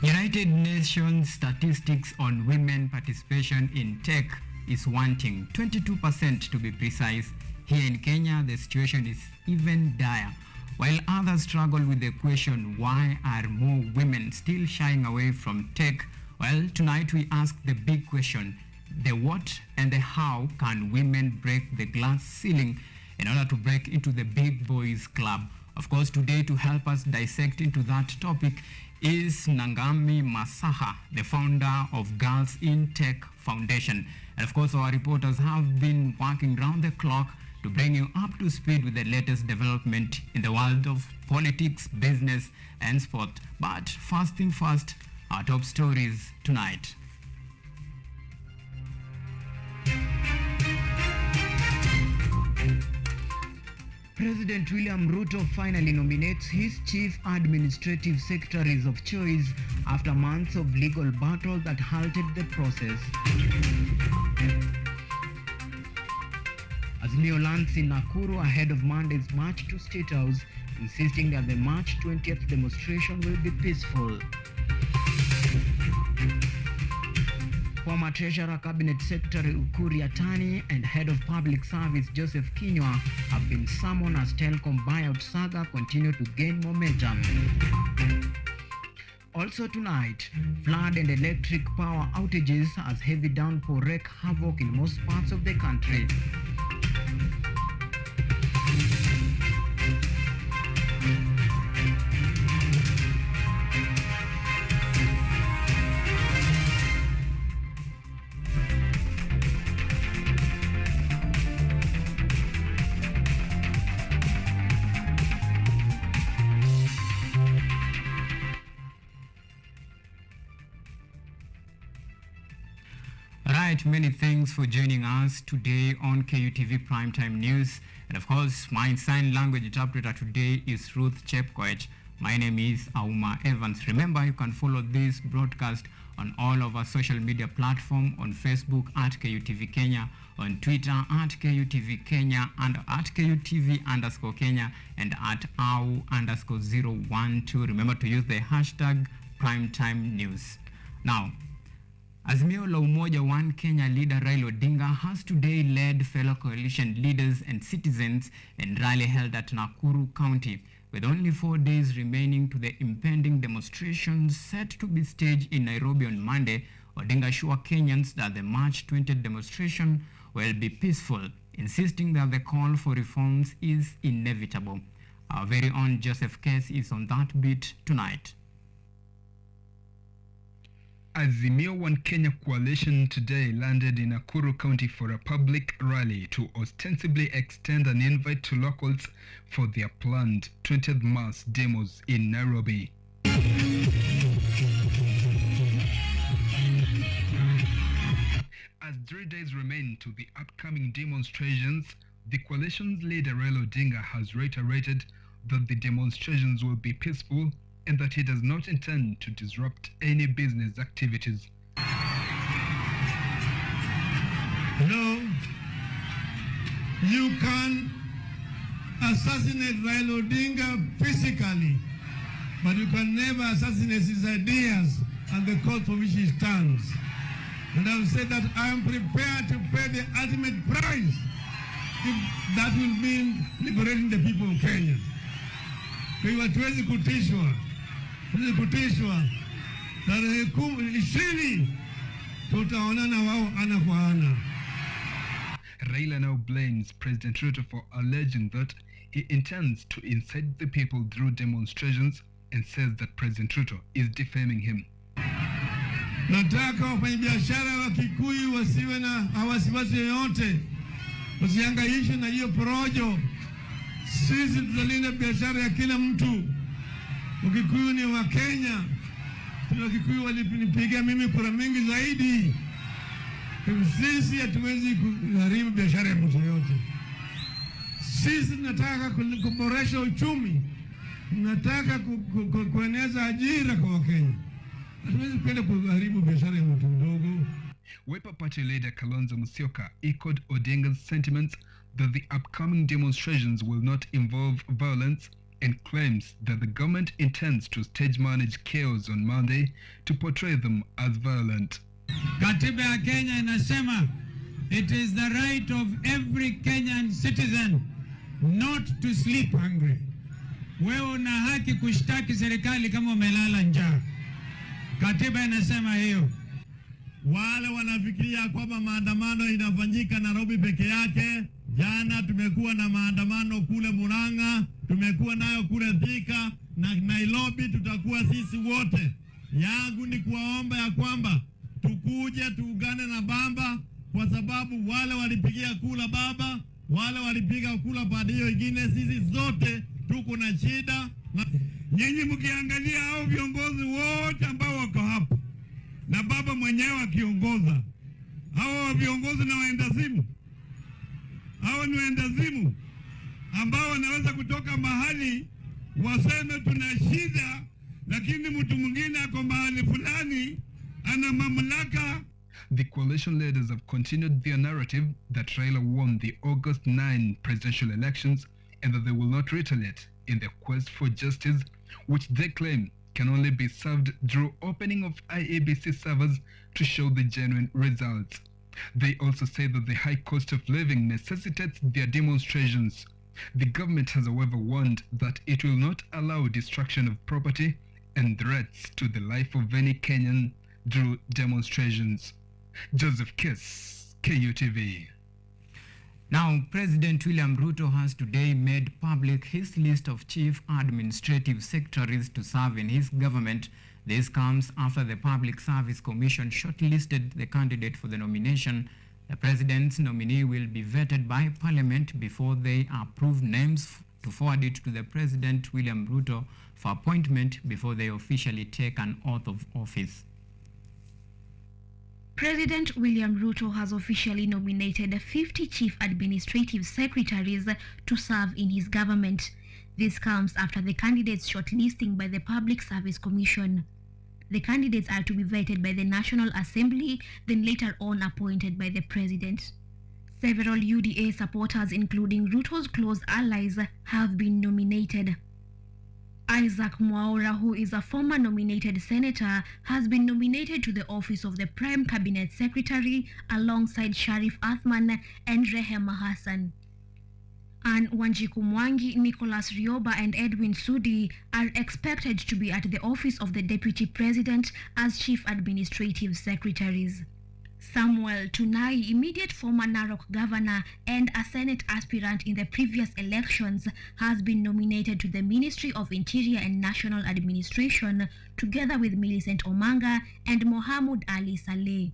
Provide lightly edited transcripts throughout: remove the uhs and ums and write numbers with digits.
United Nations statistics on women participation in tech is wanting, 22% to be precise. Here in Kenya, the situation is even dire. While others struggle with the question, why are more women still shying away from tech? Well, tonight we ask the big question, the what and the how can women break the glass ceiling in order to break into the big boys club? Of course, today to help us dissect into that topic is Nangami Masaha, the founder of Girls in Tech Foundation. And of course, our reporters have been working round the clock to bring you up to speed with the latest development in the world of politics, business, and sport. But first thing first, our top stories tonight. President William Ruto finally nominates his chief administrative secretaries of choice after months of legal battle that halted the process. Azimio lands in Nakuru ahead of Monday's march to State House, insisting that the March 20th demonstration will be peaceful. Former Treasurer Cabinet Secretary Ukur Yatani and Head of Public Service Joseph Kinyua have been summoned as Telcom buyout saga continue to gain momentum. Also tonight, flood and electric power outages as heavy downpour wreak havoc in most parts of the country. Many thanks for joining us today on KUTV Primetime News. And of course, my sign language interpreter today is Ruth Chepkoech. My name is AUMA Evans. Remember, you can follow this broadcast on all of our social media platforms, on Facebook at KUTV Kenya, on Twitter at KUTV Kenya, and at KUTV_Kenya, and at AU_012. Remember to use the hashtag Primetime News. Now, Azimio la Umoja One Kenya leader Raila Odinga has today led fellow coalition leaders and citizens in rally held at Nakuru County. With only 4 days remaining to the impending demonstrations set to be staged in Nairobi on Monday, Odinga assured Kenyans that the March 20th demonstration will be peaceful, insisting that the call for reforms is inevitable. Our very own Joseph Case is on that beat tonight. Azimio One Kenya coalition today landed in Nakuru County for a public rally to ostensibly extend an invite to locals for their planned 20th mass demos in Nairobi. As 3 days remain to the upcoming demonstrations, the coalition's leader Raila Odinga has reiterated that the demonstrations will be peaceful and that he does not intend to disrupt any business activities. No, you can assassinate Raila Odinga physically, but you can never assassinate his ideas and the cause for which he stands. And I've said that I am prepared to pay the ultimate price if that will mean liberating the people of Kenya. Kwa hiyo hatuwezi kutishwa tarehe 20 tutaonana wao ana kwa ana. Raila now blames President Ruto for alleging that he intends to incite the people through demonstrations and says that President Ruto is defaming him. Nataka wafanyabiashara wa Kikuyu wasiwe na wasiwasi yoyote, wasihangaishwe na hiyo porojo. Sisi tutalinda biashara ya kila mtu. Wakikuyu ni wa Kenya. Wakikuyu walinipigia mimi kura mingi zaidi. Sisi hatuwezi kuharibu biashara ya mtu yote. Sisi tunataka kuboresha uchumi. Tunataka kueneza ajira kwa Wakenya. Hatuwezi kwenda kuharibu biashara ya mtu mdogo. Wiper Party leader Kalonzo Musyoka echoed Odinga's sentiments that the upcoming demonstrations will not involve violence and claims that the government intends to stage manage chaos on Monday to portray them as violent. Katiba ya Kenya inasema it is the right of every Kenyan citizen not to sleep hungry. Wewe una haki kushtaki serikali kama umelala njaa. Katiba inasema hiyo. Wale wanafikiria kwamba maandamano inafanyika Nairobi peke yake. Jana tumekuwa na maandamano kule Murang'a, tumekuwa nayo kule Thika na Nairobi, tutakuwa sisi wote. Yangu ni kuwaomba ya kwamba tukuje tuungane na baba, kwa sababu wale walipigia kula baba, wale walipiga kula pande hiyo ingine, sisi zote tuko na shida. Nyinyi mkiangalia hao viongozi wote ambao wako hapa na baba mwenyewe akiongoza, hao viongozi na waendazimu, hao ni waendazimu ambao wanaweza kutoka mahali waseme tuna shida, lakini mtu mwingine ako mahali fulani ana mamlaka. The coalition leaders have continued their narrative that Raila won the August 9 presidential elections and that they will not retaliate in their quest for justice, which they claim can only be served through opening of IEBC servers to show the genuine results. They also say that the high cost of living necessitates their demonstrations. The government has, however, warned that it will not allow destruction of property and threats to the life of any Kenyan through demonstrations. Joseph Kiss, KUTV. Now, President William Ruto has today made public his list of chief administrative secretaries to serve in his government. This comes after the Public Service Commission shortlisted the candidate for the nomination. The president's nominee will be vetted by Parliament before they approve names to forward it to the President William Ruto for appointment before they officially take an oath of office. President William Ruto has officially nominated 50 chief administrative secretaries to serve in his government. This comes after the candidates' shortlisting by the Public Service Commission. The candidates are to be vetted by the National Assembly, then later on appointed by the President. Several UDA supporters, including Ruto's close allies, have been nominated. Isaac Mwaura, who is a former nominated senator, has been nominated to the office of the Prime Cabinet Secretary alongside Sharif Athman and Rehema Hassan. And Wanjiku Mwangi, Nicholas Rioba and Edwin Sudi are expected to be at the office of the Deputy President as Chief Administrative Secretaries. Samuel Tunai, immediate former Narok governor and a Senate aspirant in the previous elections, has been nominated to the Ministry of Interior and National Administration together with Millicent Omanga and Mohammed Ali Saleh.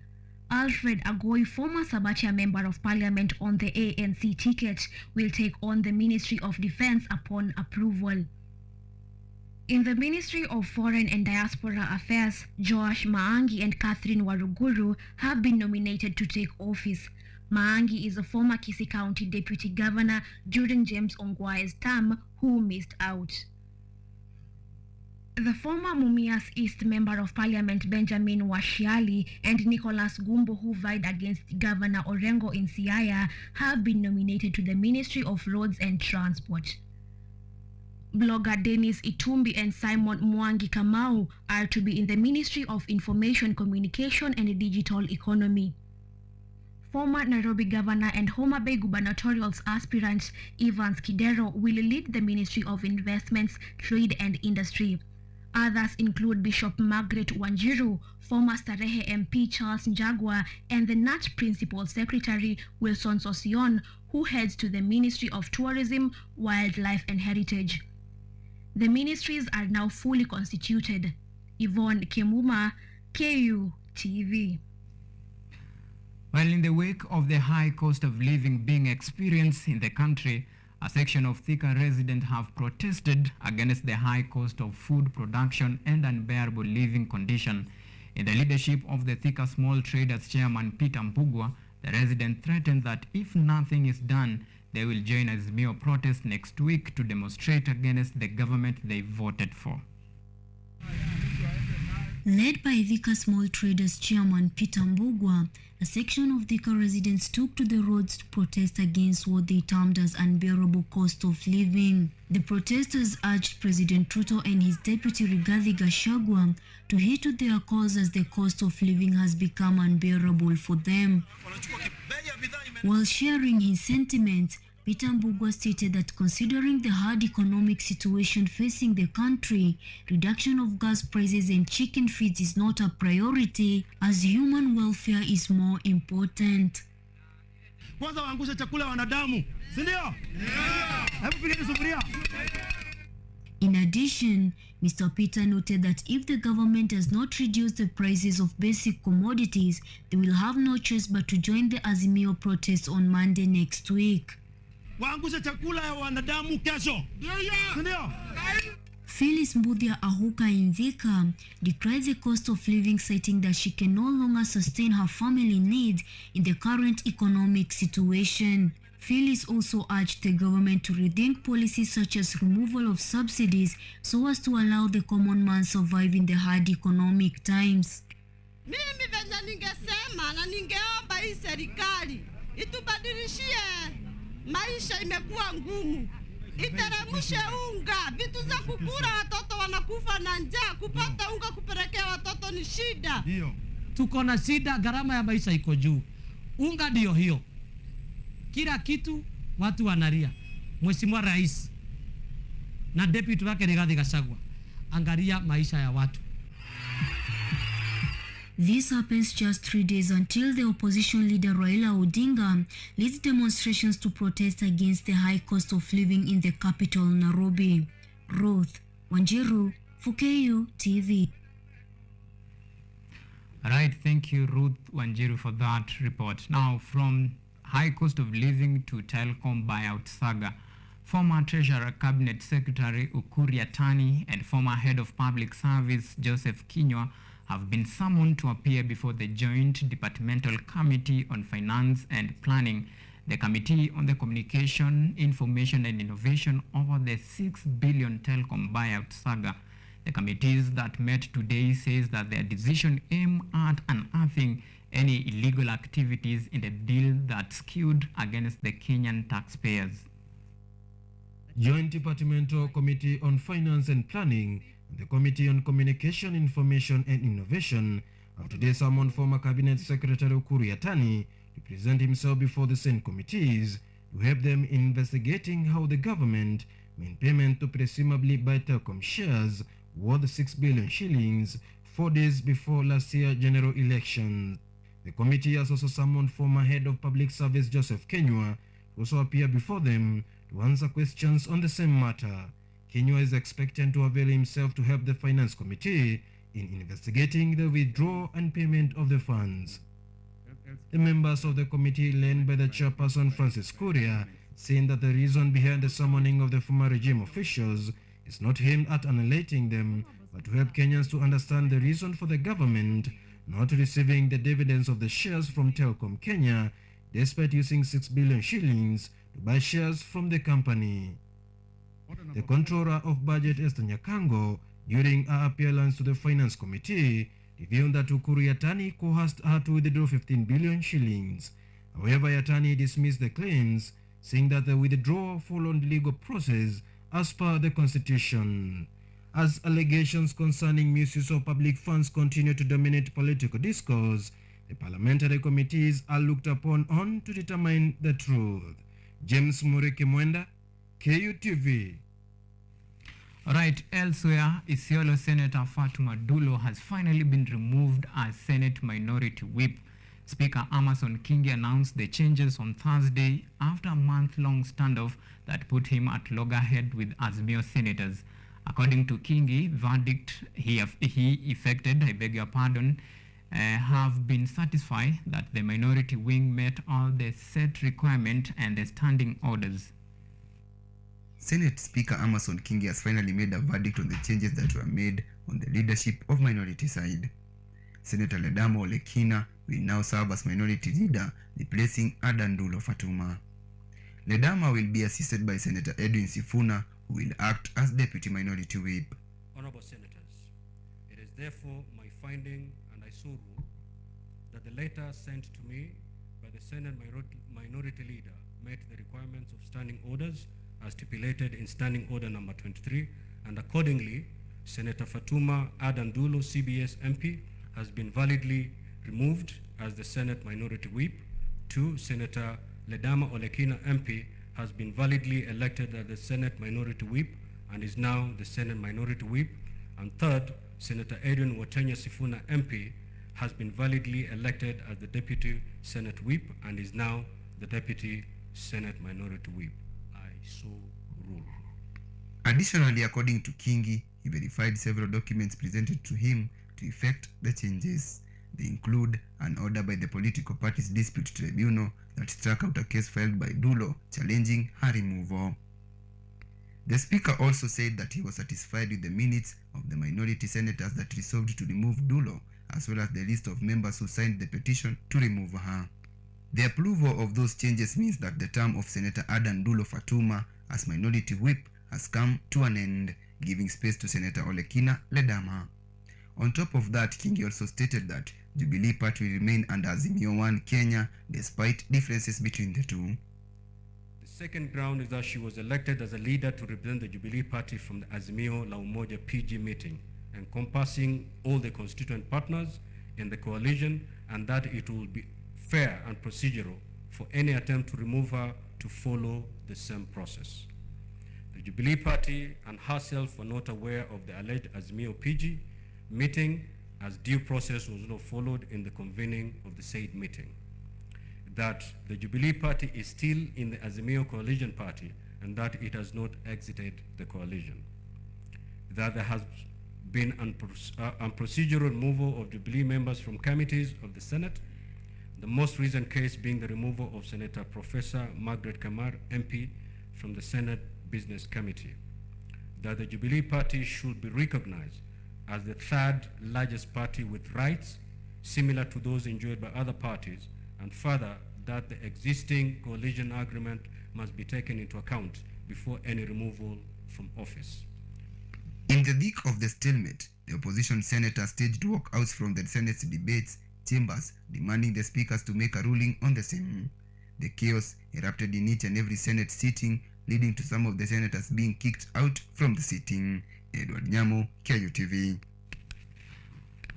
Alfred Agoi, former Sabatia Member of Parliament on the ANC ticket, will take on the Ministry of Defence upon approval. In the Ministry of Foreign and Diaspora Affairs, Joash Maangi and Catherine Waruguru have been nominated to take office. Maangi is a former Kisii County Deputy Governor during James Ongwae's term, who missed out. The former Mumias East Member of Parliament Benjamin Washiali and Nicholas Gumbo, who vied against Governor Orengo in Siaya, have been nominated to the Ministry of Roads and Transport. Blogger Dennis Itumbi and Simon Mwangi Kamau are to be in the Ministry of Information, Communication and Digital Economy. Former Nairobi Governor and Homa Bay gubernatorial aspirant Evans Kidero will lead the Ministry of Investments, Trade and Industry. Others include Bishop Margaret Wanjiru, former Starehe MP Charles Njagwa, and the NAT Principal Secretary Wilson Sosion, who heads to the Ministry of Tourism, Wildlife and Heritage. The ministries are now fully constituted. Yvonne Kemuma, KU TV. While in the wake of the high cost of living being experienced in the country, a section of Thika residents have protested against the high cost of food production and unbearable living condition. In the leadership of the Thika Small Traders Chairman Peter Mpugwa, the resident threatened that if nothing is done, they will join Azimio protest next week to demonstrate against the government they voted for. Led by Thika Small Traders Chairman Peter Mbugwa, a section of Thika residents took to the roads to protest against what they termed as unbearable cost of living. The protesters urged President Ruto and his deputy Rigathi Gachagua to heed to their cause as the cost of living has become unbearable for them. While sharing his sentiments, Peter Mbugwa stated that considering the hard economic situation facing the country, reduction of gas prices and chicken feeds is not a priority, as human welfare is more important. Kwanza waangushe chakula wanadamu, si ndio? Hebu pigeni sufuria. In addition, Mr. Peter noted that if the government does not reduce the prices of basic commodities, they will have no choice but to join the Azimio protest on Monday next week. Waangushe chakula ya wanadamu kesho. Ndio. Phyllis Mbudia Ahuka in Thika decried the cost of living, citing that she can no longer sustain her family needs in the current economic situation. Phyllis also urged the government to rethink policies such as removal of subsidies so as to allow the common man survive in the hard economic times. Mimi venye ningesema na ningeomba hii serikali itubadilishie, maisha imekuwa ngumu. Iteremshe unga, vitu za kukula, watoto wanakufa na njaa, kupata unga kupelekea watoto ni shida. Ndio. Tuko na shida, gharama ya maisha iko juu. Unga ndio hiyo. Kila kitu watu wanalia. Mheshimiwa Rais na deputy wake Rigathi Gachagua, angalia maisha ya watu. This happens just 3 days until the opposition leader Raila Odinga leads demonstrations to protest against the high cost of living in the capital, Nairobi. Ruth Wanjiru for KU TV. All right, thank you, Ruth Wanjiru, for that report. Now, from high cost of living to telecom buyout saga, former Treasurer Cabinet Secretary Ukur Yatani and former Head of Public Service Joseph Kinyua have been summoned to appear before the Joint Departmental Committee on Finance and Planning, the Committee on the Communication, Information and Innovation over the 6 billion telecom buyout saga. The committees that met today says that their decision aimed at unearthing any illegal activities in the deal that skewed against the Kenyan taxpayers. Joint Departmental Committee on Finance and Planning and the Committee on Communication, Information and Innovation have today summoned former Cabinet Secretary Ukur Yatani to present himself before the same committees to help them in investigating how the government made payment to presumably buy telecom shares worth 6 billion shillings 4 days before last year's general election. The committee has also summoned former Head of Public Service Joseph Kinyua to also appear before them to answer questions on the same matter. Kinyua is expected to avail himself to help the Finance Committee in investigating the withdrawal and payment of the funds. The members of the committee, led by the chairperson Francis Kuria, saying that the reason behind the summoning of the former regime officials is not aimed at annihilating them, but to help Kenyans to understand the reason for the government not receiving the dividends of the shares from Telecom Kenya, despite using 6 billion shillings to buy shares from the company. The Controller of Budget, Esther Nyakango, during her appearance to the Finance Committee, revealed that Ukur Yatani coerced her to withdraw 15 billion shillings. However, Yatani dismissed the claims, saying that the withdrawal followed the legal process as per the Constitution. As allegations concerning misuse of public funds continue to dominate political discourse, the parliamentary committees are looked upon on to determine the truth. James Muriki Mwenda, KU TV. All right, elsewhere, Isiolo Senator Fatuma Dulo has finally been removed as Senate Minority Whip. Speaker Amason Kingi announced the changes on Thursday after a month-long standoff that put him at loggerhead with Azimio senators. According to Kingi, verdict he effected, have been satisfied that the minority wing met all the set requirement and the standing orders. Senate Speaker Amason Kingi has finally made a verdict on the changes that were made on the leadership of minority side. Senator Ledamo Lekina will now serve as minority leader, replacing Adan Dulo Fatuma. Ledama will be assisted by Senator Edwin Sifuna, who will act as Deputy Minority Whip. Honorable Senators, it is therefore my finding, and I so rule, that the letter sent to me by the Senate Minority Leader met the requirements of standing orders as stipulated in Standing Order number 23, and accordingly, Senator Fatuma Adandulo, CBS MP, has been validly removed as the Senate Minority Whip. 2. Senator Ledama Olekina, MP, has been validly elected as the Senate Minority Whip and is now the Senate Minority Whip. And 3rd, Senator Adrian Watenya Sifuna, MP, has been validly elected as the Deputy Senate Whip and is now the Deputy Senate Minority Whip. I so rule. Additionally, according to Kingi, he verified several documents presented to him to effect the changes. They include an order by the Political Parties Dispute Tribunal that struck out a case filed by Dulo challenging her removal. The Speaker also said that he was satisfied with the minutes of the minority senators that resolved to remove Dulo, as well as the list of members who signed the petition to remove her. The approval of those changes means that the term of Senator Adan Dulo Fatuma as Minority Whip has come to an end, giving space to Senator Olekina Ledama. On top of that, Kingi also stated that Jubilee Party will remain under Azimio 1 Kenya despite differences between the two. The second ground is that she was elected as a leader to represent the Jubilee Party from the Azimio La Umoja PG meeting, encompassing all the constituent partners in the coalition, and that it will be fair and procedural for any attempt to remove her to follow the same process. The Jubilee Party and herself were not aware of the alleged Azimio PG meeting, as due process was not followed in the convening of the said meeting. That the Jubilee Party is still in the Azimio coalition party and that it has not exited the coalition. That there has been unprocedural removal of Jubilee members from committees of the Senate, the most recent case being the removal of Senator Professor Margaret Kamar, MP, from the Senate Business Committee. That the Jubilee Party should be recognized as the third largest party with rights similar to those enjoyed by other parties, and further that the existing coalition agreement must be taken into account before any removal from office. In the thick of the stalemate, the opposition senators staged walkouts from the Senate's debates chambers, demanding the speakers to make a ruling on the same. The chaos erupted in each and every Senate sitting, leading to some of the senators being kicked out from the sitting. Edward Nyamo, KUTV.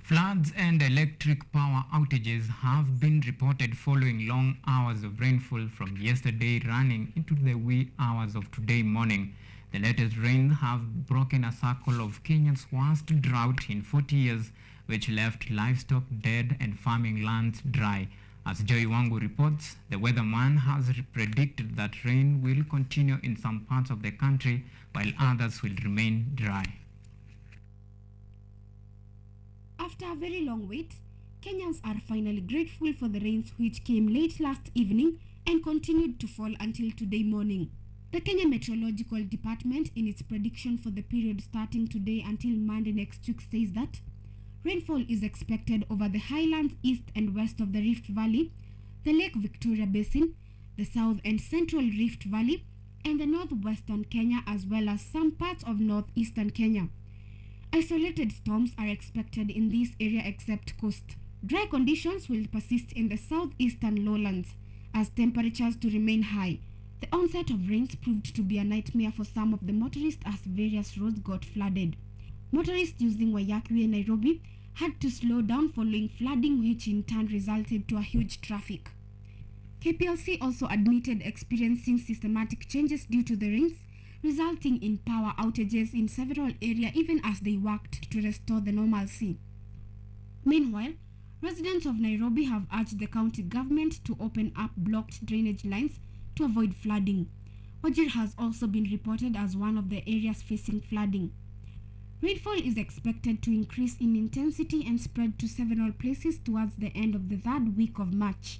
Floods and electric power outages have been reported following long hours of rainfall from yesterday running into the wee hours of today morning. The latest rains have broken a cycle of Kenya's worst drought in 40 years, which left livestock dead and farming lands dry. As Joy Wangu reports, the weatherman has predicted that rain will continue in some parts of the country while others will remain dry. After a very long wait, Kenyans are finally grateful for the rains which came late last evening and continued to fall until today morning. The Kenya Meteorological Department, in its prediction for the period starting today until Monday next week, says that rainfall is expected over the highlands east and west of the Rift Valley, the Lake Victoria Basin, the south and central Rift Valley, and the northwestern Kenya, as well as some parts of northeastern Kenya. Isolated storms are expected in this area except coast. Dry conditions will persist in the southeastern lowlands as temperatures to remain high. The onset of rains proved to be a nightmare for some of the motorists as various roads got flooded. Motorists using Waiyaki, Nairobi, had to slow down following flooding, which in turn resulted to a huge traffic. KPLC also admitted experiencing systematic changes due to the rains, resulting in power outages in several areas even as they worked to restore the normalcy. Meanwhile, residents of Nairobi have urged the county government to open up blocked drainage lines to avoid flooding. Wajir has also been reported as one of the areas facing flooding. Rainfall is expected to increase in intensity and spread to several places towards the end of the third week of March.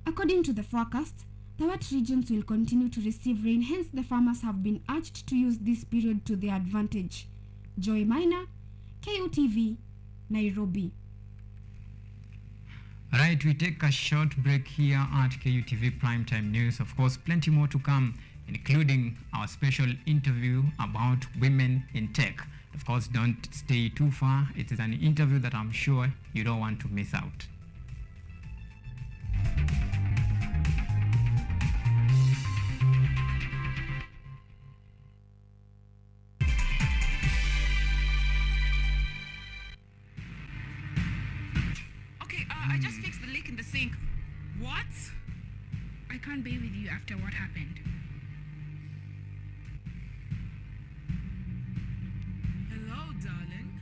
According to the forecast, the wet regions will continue to receive rain, hence the farmers have been urged to use this period to their advantage. Joy Maina, KUTV, Nairobi. Right, we take a short break here at KUTV Primetime News. Of course, plenty more to come. including our special interview about women in tech. Of course, don't stay too far. It is an interview that I'm sure you don't want to miss out. I just fixed the leak in the sink. What? I can't be with you after what happened. Hello, darling.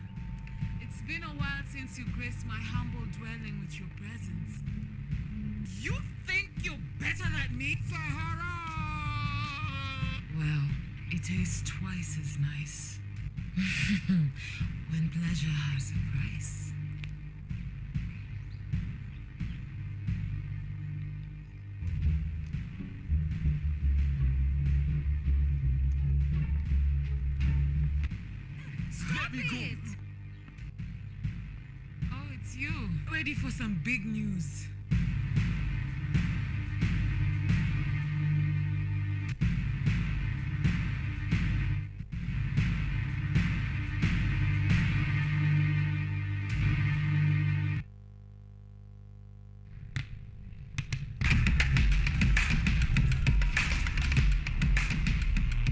It's been a while since you graced my humble dwelling with your presence. You think you're better than me, Sahara? Well, it tastes twice as nice. When pleasure has a price. Stop it! Oh, it's you. Ready for some big news.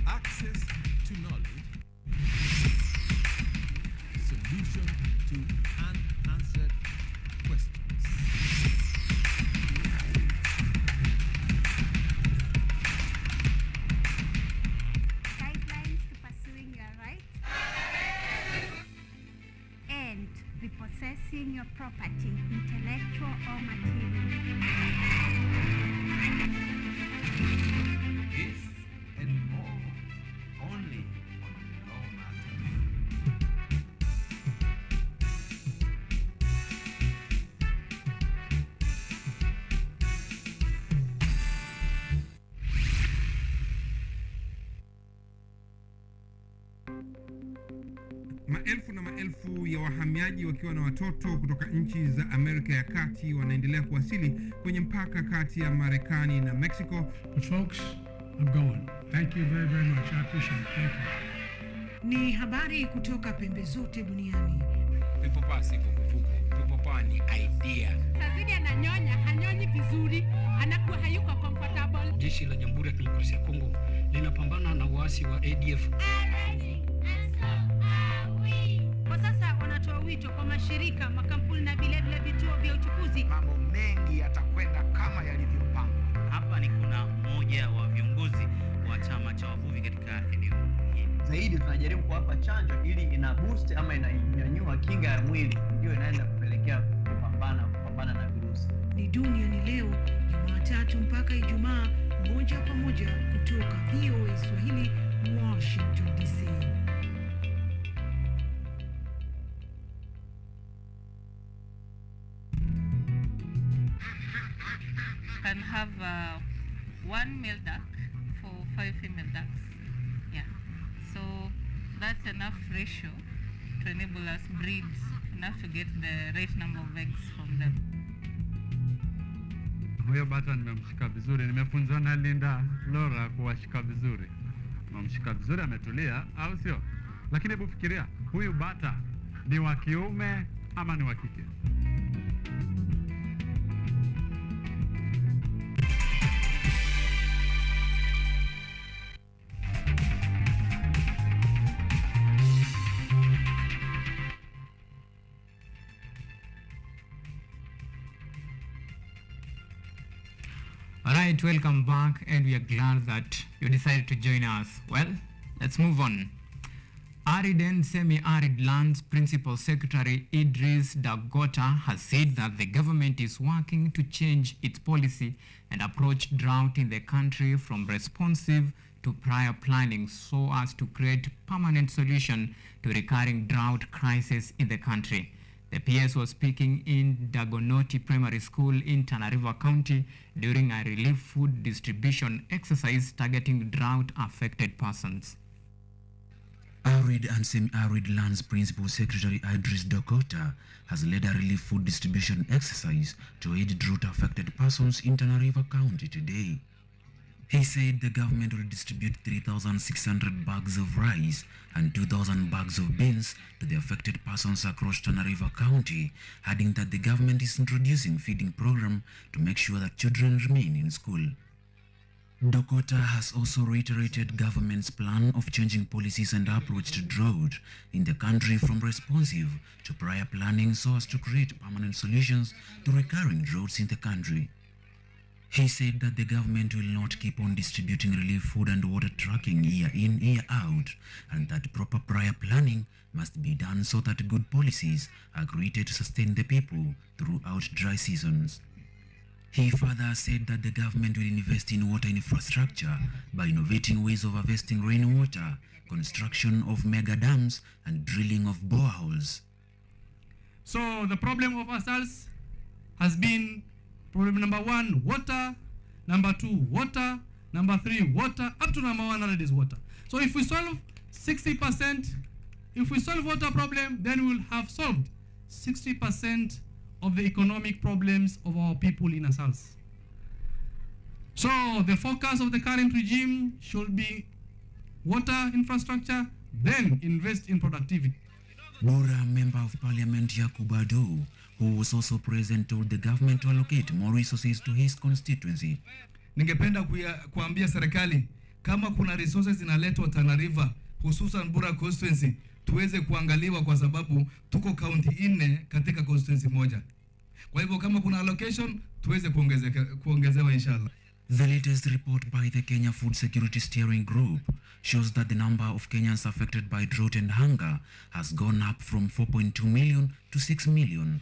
Access to knowledge. Solution to unanswered questions. Guidelines to pursuing your rights and repossessing your property, intellectual or material. This and more only on Law Matters. Maelfu na maelfu ya wahamiaji wakiwa na watoto kutoka nchi za Amerika ya Kati wanaendelea kuwasili kwenye mpaka kati ya Marekani na Mexico. But folks, I'm going. Thank you very, very much. I appreciate it. Thank you. Ni habari kutoka pembe zote duniani. Pipopa si vuguvugu. Pipopa ni idea. Sazidi ananyonya, hanyonyi vizuri, anakuwa hayuko comfortable. Jeshi la Jamhuri ya Kidemokrasia ya Kongo linapambana na waasi wa ADF. Kwa sasa wanatoa wito kwa mashirika, makampuni na vilevile vituo vya uchukuzi. Mambo mengi yatakwenda kama yalivyopangwa. Hapa ni kuna mmoja wa viongozi wa chama cha wavuvi katika eneo hili. Zaidi tunajaribu kuwapa chanjo ili ina boost ama inanyanyua kinga ya mwili, ndio inaenda kupelekea kupambana na virusi. Ni duniani leo, Jumatatu mpaka Ijumaa, moja kwa moja kutoka VOA Swahili, Washington DC. Can have one male duck for 5 female ducks. Yeah. So that's enough ratio to enable us breed enough to get the right number of eggs from them. Huyo bata nimemshika vizuri, nimefunzwa na Linda Laura kuwashika vizuri. Nimemshika vizuri, ametulia, au sio? Lakini hebu fikiria, huyu bata ni wa kiume ama ni wa kike? Alright, welcome back, and we are glad that you decided to join us. Well, let's move on. Arid and Semi-Arid Lands Principal Secretary Idris Dagota has said that the government is working to change its policy and approach drought in the country from responsive to prior planning so as to create permanent solution to recurring drought crisis in the country. The PS was speaking in Dagonoti Primary School in Tana River County during a relief food distribution exercise targeting drought-affected persons. Arid and Semi-Arid Lands Principal Secretary Idris Dakota has led a relief food distribution exercise to aid drought-affected persons in Tana River County today. He said the government will distribute 3,600 bags of rice and 2,000 bags of beans to the affected persons across Tana River County, adding that the government is introducing feeding program to make sure that children remain in school. Dokota has also reiterated government's plan of changing policies and approach to drought in the country from responsive to prior planning so as to create permanent solutions to recurring droughts in the country. He said that the government will not keep on distributing relief food and water tracking year in, year out, and that proper prior planning must be done so that good policies are created to sustain the people throughout dry seasons. He further said that the government will invest in water infrastructure by innovating ways of harvesting rainwater, construction of mega dams, and drilling of boreholes. So the problem of ourselves has been problem number 1, water, number 2, water, number 3, water, up to number 100 is water. So if we solve 60%, if we solve water problem, then we'll have solved 60% of the economic problems of our people in ourselves. So the focus of the current regime should be water infrastructure, then invest in productivity. Bora Member of Parliament Yakubu Ado, who was also present, told the government to allocate more resources to his constituency. Ningependa kuambia serikali kama kuna resources zinaletwa Tana River hususan Bura constituency tuweze kuangaliwa kwa sababu tuko county 4 katika constituency moja. Kwa hivyo kama kuna allocation tuweze kuongezewa inshallah. The latest report by the Kenya Food Security Steering Group shows that the number of Kenyans affected by drought and hunger has gone up from 4.2 million to 6 million.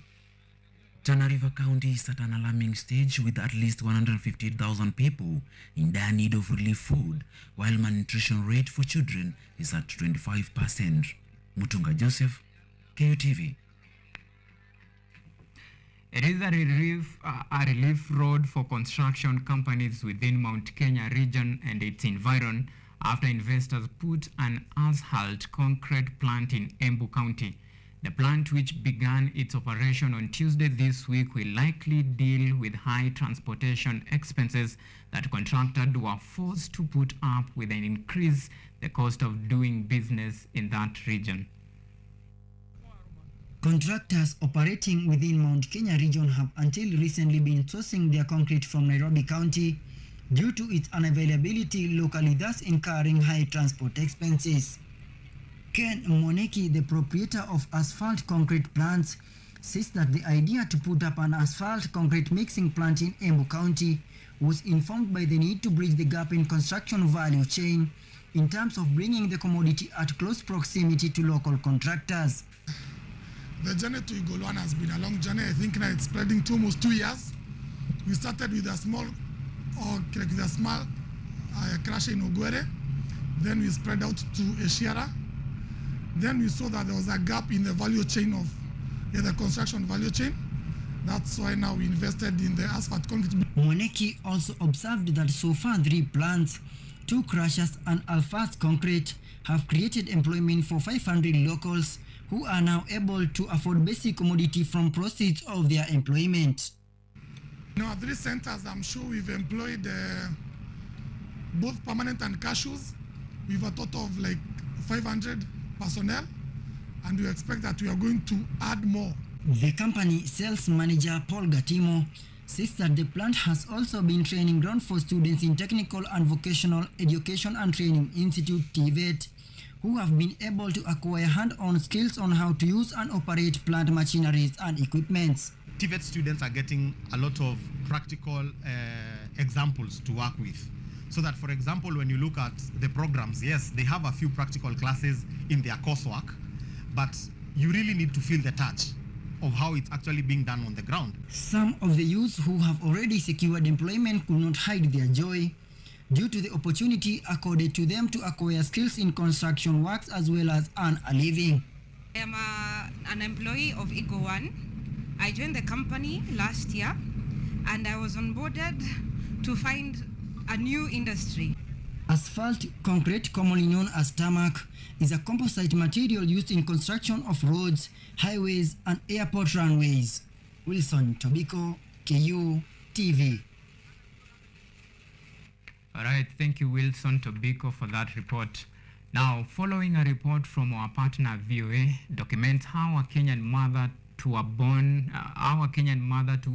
Tana River County is at an alarming stage with at least 150,000 people in dire need of relief food, while malnutrition rate for children is at 25%. Mutunga Joseph, KUTV. It is a relief road for construction companies within Mount Kenya region and its environ after investors put an asphalt concrete plant in Embu County. The plant, which began its operation on Tuesday this week, will likely deal with high transportation expenses that contractors were forced to put up with and increase the cost of doing business in that region. Contractors operating within Mount Kenya region have until recently been sourcing their concrete from Nairobi County due to its unavailability locally, thus incurring high transport expenses. Ken Moneki, the proprietor of asphalt concrete plants, says that the idea to put up an asphalt concrete mixing plant in Embu County was informed by the need to bridge the gap in construction value chain in terms of bringing the commodity at close proximity to local contractors. The journey to Igolwan has been a long journey. I think now it's spreading to almost 2 years. We started with a small crash in Ogwere. Then we spread out to Eshiara. Then we saw that there was a gap in the value chain of the construction value chain. That's why now we invested in the asphalt concrete. Moneki also observed that so far 3 plants, 2 crushers and Alphas concrete have created employment for 500 locals who are now able to afford basic commodity from proceeds of their employment. Now at 3 centers, I'm sure we've employed both permanent and cashews. We have a total of like 500 personnel, and we expect that we are going to add more. The company sales manager Paul Gatimo says that the plant has also been training ground for students in Technical and Vocational Education and Training Institute TVET, who have been able to acquire hand-on skills on how to use and operate plant machineries and equipments. TVET students are getting a lot of practical examples to work with. So that, for example, when you look at the programs, yes, they have a few practical classes in their coursework, but you really need to feel the touch of how it's actually being done on the ground. Some of the youths who have already secured employment could not hide their joy due to the opportunity accorded to them to acquire skills in construction works as well as earn a living. I am an employee of Igolwan. I joined the company last year and I was onboarded to find a new industry. Asphalt concrete, commonly known as tarmac, is a composite material used in construction of roads, highways and airport runways. Wilson Tobiko, KU TV. All right, thank you, Wilson Tobiko, for that report. Now, following a report from our partner VOA documents how a Kenyan mother to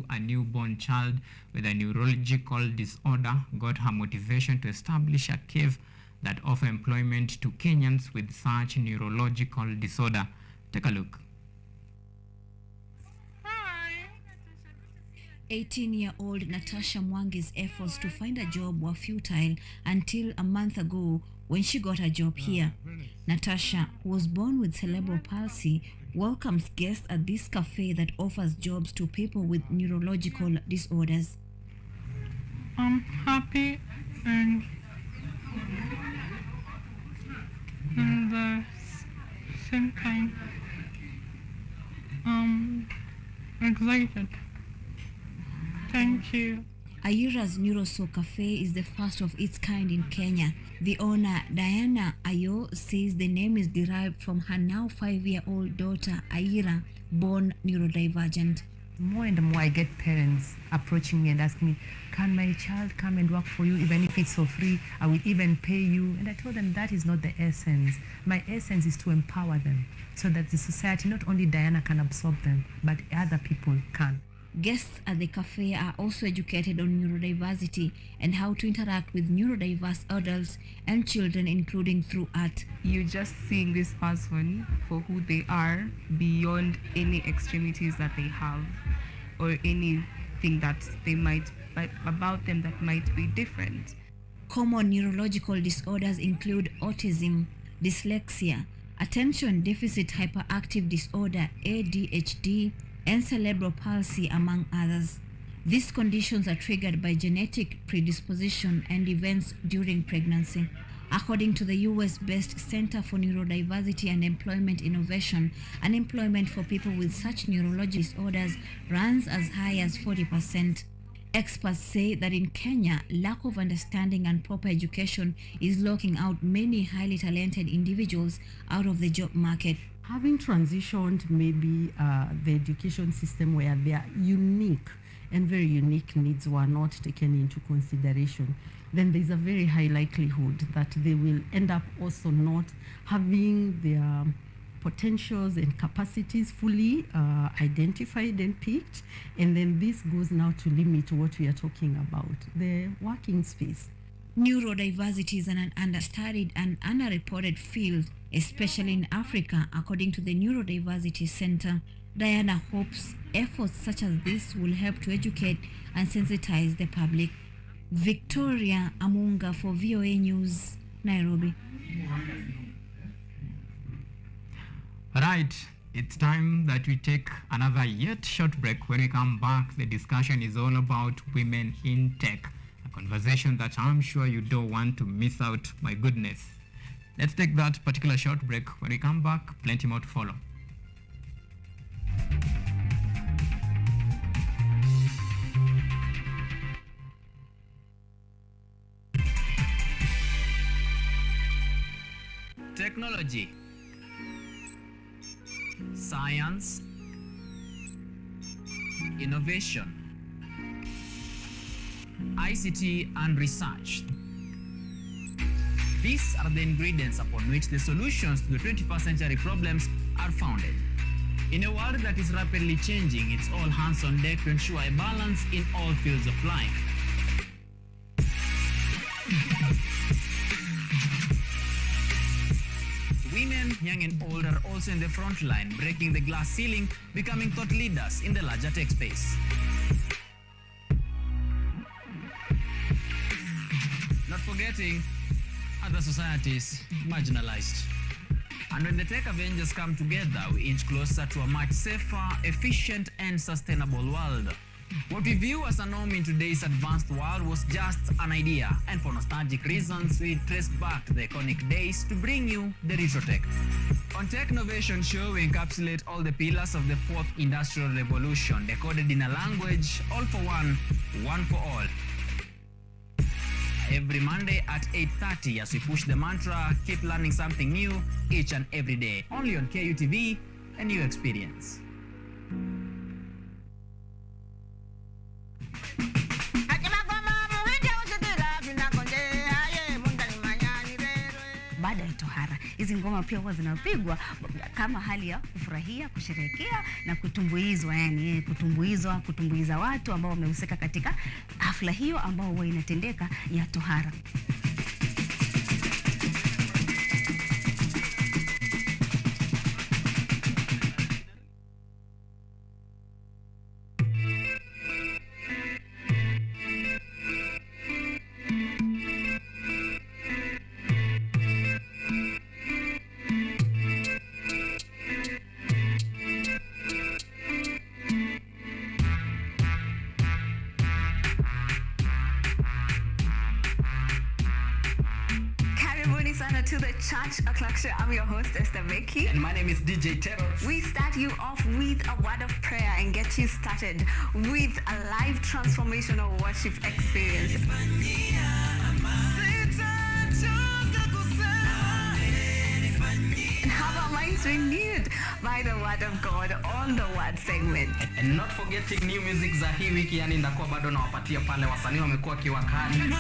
a newborn child with a neurological disorder got her motivation to establish a cave that offer employment to Kenyans with such neurological disorder. Take a look. 18-year-old Natasha Mwangi's efforts to find a job were futile until a month ago when she got a job here. Natasha, who was born with cerebral palsy, welcomes guests at this cafe that offers jobs to people with neurological disorders. I'm happy and at the same time excited. Thank you. Ayura's Neuroso Cafe is the first of its kind in Kenya. The owner, Diana Ayo, says the name is derived from her now 5-year-old daughter, Ayira, born neurodivergent. More and more I get parents approaching me and asking me, can my child come and work for you even if it's for free? I will even pay you. And I told them that is not the essence. My essence is to empower them so that the society, not only Diana can absorb them, but other people can. Guests at the cafe are also educated on neurodiversity and how to interact with neurodiverse adults and children, including through art. You're just seeing this person for who they are beyond any extremities that they have or anything that they might, about them that might be different. Common neurological disorders include autism, dyslexia, attention deficit hyperactive disorder, ADHD, and cerebral palsy, among others. These conditions are triggered by genetic predisposition and events during pregnancy. According to the US-based Center for Neurodiversity and Employment Innovation, unemployment for people with such neurological disorders runs as high as 40%. Experts say that in Kenya, lack of understanding and proper education is locking out many highly talented individuals out of the job market. Having transitioned maybe the education system where their unique and very unique needs were not taken into consideration, then there's a very high likelihood that they will end up also not having their potentials and capacities fully identified and picked. And then this goes now to limit what we are talking about, the working space. Neurodiversity is an understudied and underreported field, especially in Africa, according to the Neurodiversity Center. Diana hopes efforts such as this will help to educate and sensitize the public. Victoria Amunga for VOA News, Nairobi. Right, it's time that we take another yet short break. When we come back, the discussion is all about women in tech. Conversation that I'm sure you don't want to miss out. My goodness. Let's take that particular short break. When we come back, plenty more to follow. Technology, science, innovation, ICT and research. These are the ingredients upon which the solutions to the 21st century problems are founded. In a world that is rapidly changing, it's all hands on deck to ensure a balance in all fields of life. Women, young and old, are also in the front line, breaking the glass ceiling, becoming thought leaders in the larger tech space. Not forgetting other societies marginalized. And when the tech Avengers come together, we inch closer to a much safer, efficient, and sustainable world. What we view as a norm in today's advanced world was just an idea, and for nostalgic reasons, we trace back to the iconic days to bring you the retro tech. On Tech Innovation Show, we encapsulate all the pillars of the fourth industrial revolution, decoded in a language, all for one, one for all. Every Monday at 8:30 as we push the mantra, keep learning something new each and every day. Only on KUTV, a new experience. tohara. Hizi ngoma pia huwa zinapigwa kama hali ya kufurahia, kusherehekea na kutumbuizwa, yani kutumbuiza watu ambao wamehusika katika hafla hiyo ambao huwa inatendeka ya tohara. To the Church O'Clock Show. I'm your host, Esther Becky. And my name is DJ Terrence. We start you off with a word of prayer and get you started with a live transformational worship experience. And have our minds renewed by the word of God on the word segment. And not forgetting new music za hii wiki, yani ndakuwa bado nawapatia pale wasanii wamekuwa kiwakali.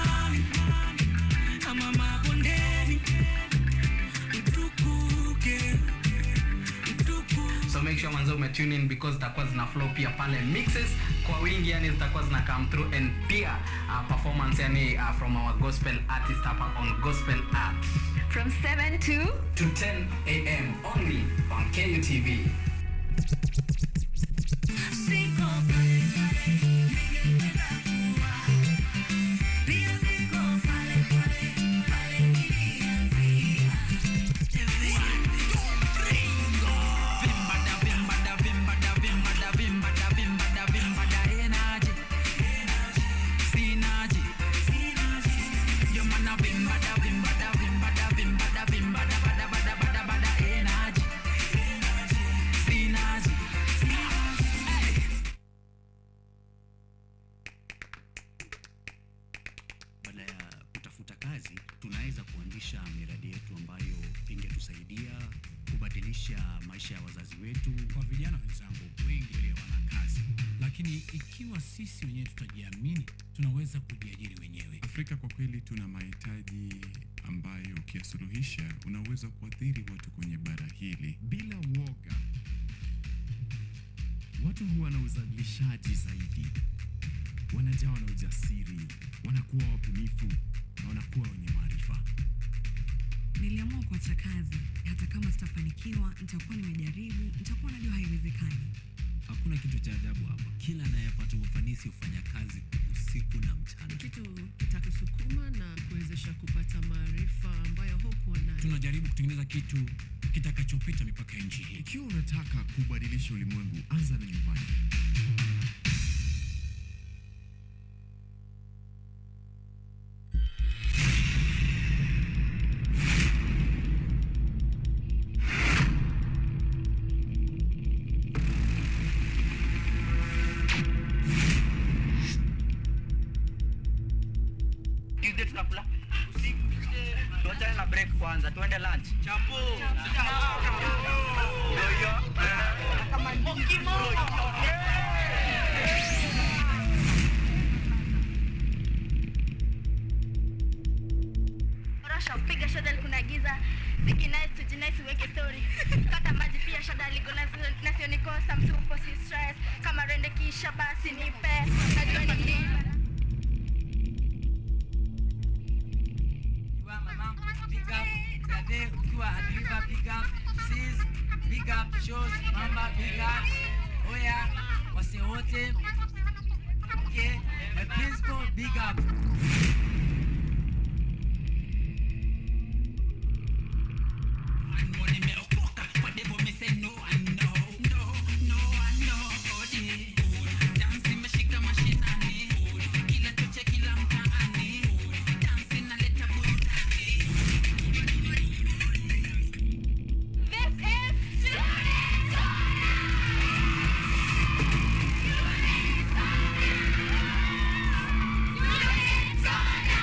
So make sure manzo tune in because zitakuwa zina flow pia pale mixes kwa wingi, yani zitakuwa zina come through, and pia performance yani from our gospel artist hapa on Gospel Art from 7 to 10 a.m. only on KUTV. Tunaweza kuanzisha miradi yetu ambayo ingetusaidia kubadilisha maisha ya wazazi wetu. Kwa vijana wenzangu, wengi wana kazi, lakini ikiwa sisi wenyewe tutajiamini, tunaweza kujiajiri wenyewe. Afrika kwa kweli tuna mahitaji ambayo ukiyasuluhisha unaweza kuathiri watu kwenye bara hili bila uoga. Watu huwa na uzalishaji zaidi, wanajawa na ujasiri, wanakuwa wabunifu na wanakuwa wenye maarifa. Niliamua kuacha kazi, hata kama sitafanikiwa, nitakuwa nimejaribu, nitakuwa najua haiwezekani. Hakuna kitu cha ajabu hapa. Kila anayepata ufanisi hufanya kazi usiku na mchana. Kitu kitakusukuma na kuwezesha kupata maarifa ambayo hukuwa nayo. Tunajaribu kutengeneza kitu kitakachopita mipaka ya nchi hii. Ikiwa unataka kubadilisha ulimwengu, anza na nyumbani. Kwanza tuende lunch. Chapo. Rasha piga shada kuna giza. Sikinai tujinai siweke story. Kata maji pia shada liko nasio nikosa msupo si stress. Kama rende kisha basi nipe. Najua ni nini. Big up, sis, big up, shows, mama, big up, oh yeah, wase wote, okay, my principal, big up. Sorry!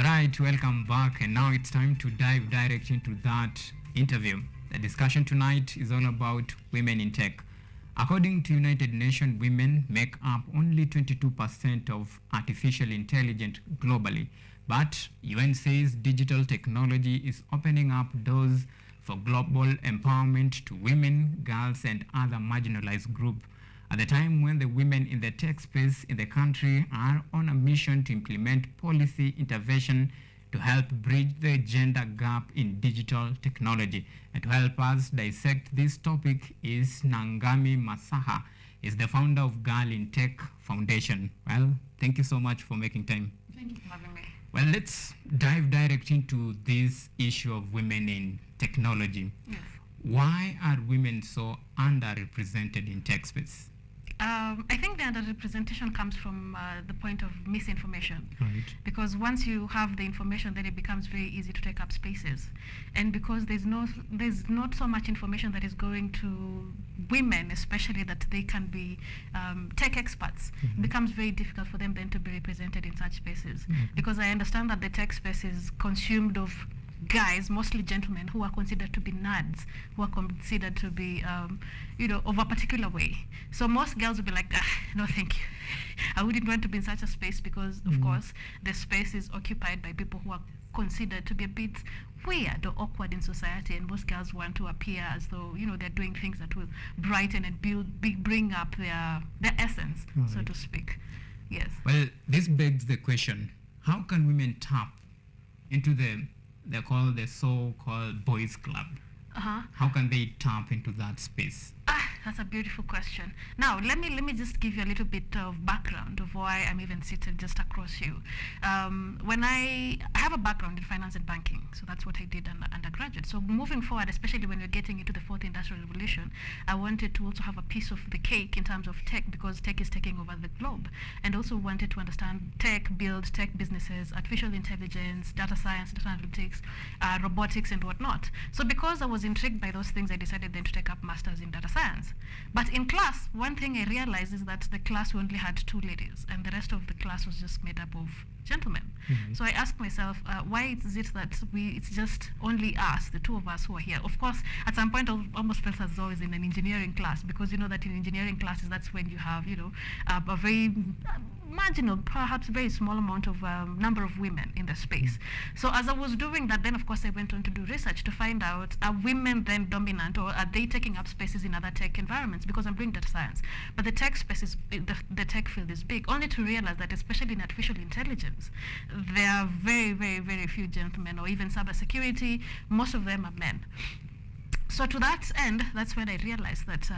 Right, welcome back, and now it's time to dive direct into that interview. The discussion tonight is all about women in tech. According to United Nations, women make up only 22% of artificial intelligence globally, but UN says digital technology is opening up doors for global empowerment to women, girls, and other marginalized groups. At the time when the women in the tech space in the country are on a mission to implement policy intervention to help bridge the gender gap in digital technology. And to help us dissect this topic is Nangami Masaha, is the founder of Girl in Tech Foundation. Well, thank you so much for making time. Thank you for having me. Well, let's dive direct into this issue of women in technology. Yes. Why are women so underrepresented in tech space? I think the underrepresentation comes from the point of misinformation. Right. Because once you have the information, then it becomes very easy to take up spaces. And because there's not so much information that is going to women, especially that they can be tech experts, it becomes very difficult for them then to be represented in such spaces. Because I understand that the tech space is consumed of guys, mostly gentlemen, who are considered to be nerds, who are considered to be, of a particular way. So most girls will be like, no, thank you. I wouldn't want to be in such a space because, of course, the space is occupied by people who are considered to be a bit weird or awkward in society, and most girls want to appear as though, they're doing things that will brighten and bring up their essence, so to speak. Yes. Well, this begs the question, how can women tap into the so-called boys club? How can they tap into that space? That's a beautiful question. Now, let me just give you a little bit of background of why I'm even seated just across you. When I have a background in finance and banking, so that's what I did undergraduate. So moving forward, especially when we're getting into the fourth industrial revolution, I wanted to also have a piece of the cake in terms of tech, because tech is taking over the globe, and also wanted to understand tech, build tech businesses, artificial intelligence, data science, data analytics, robotics, and whatnot. So because I was intrigued by those things, I decided then to take up masters in data science. But in class, one thing I realized is that the class only had 2 ladies, and the rest of the class was just made up of gentlemen. So I asked myself, why is it that it's just only us, the 2 of us, who are here? Of course, at some point I almost felt as though I was in an engineering class, because you know that in engineering classes, that's when you have, a very marginal, perhaps very small amount of number of women in the space. So as I was doing that, then of course I went on to do research to find out, are women then dominant, or are they taking up spaces in other tech environments? Because I'm doing data science, but the tech space is, the tech field is big, only to realize that especially in artificial intelligence, there are very, very, very few gentlemen, or even cybersecurity, most of them are men. So to that end, that's when I realized that